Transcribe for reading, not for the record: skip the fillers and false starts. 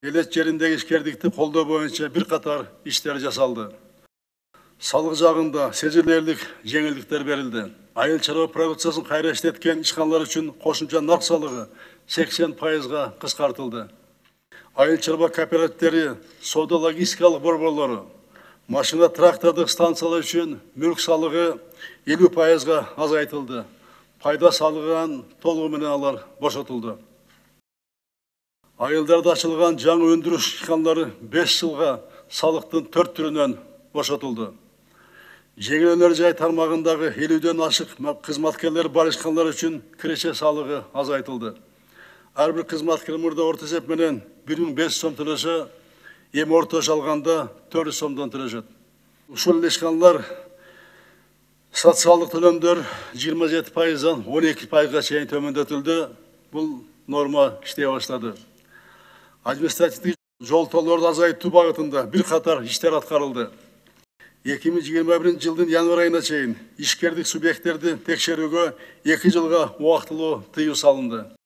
Элет жериндеги ишкердикти колдоо боюнча бир катар иштер жасалды. Салык жагында сезилерлик жеңилдиктер берилди. Айыл чарба продукциясын кайра иштеткен ишканалар үчүн кошумча нарк салыгы 80%га кыскартылды. Айыл чарба кооперативдери, соода логистикалык борборлору, машина трактордук станциялар үчүн мүлк салыгы 50%га азайтылды. Пайда салыгын толугу менен алар бошотулду. Айылдарда ачылган жаңы өндүрүш ишканалары 5 жылга салыктын 4 түрүнөн бошотулду. Жеңил өнөр жай тармагындагы 50ден ашык кызматкерлер бар ишканалар үчүн киреше салыгы азайтылды. Ар бир кызматкер мурда орто эсеп менен 1500 сом төлөсө, эми орточо алганда 400 сомдон төлөшөт. Ушул ишканалар социалдык төлөмдөр 27%дан 12%га чейин төмөндөтүлдү. Бул норма иштей баштады. Административдик жолтоолорду азайтуу багытында бир катар иштер аткарылды. 2021 жылдын январь айына чейин ишкердик субъекттерди текшерүүгө 2 жылга убактылуу тыюу салынды.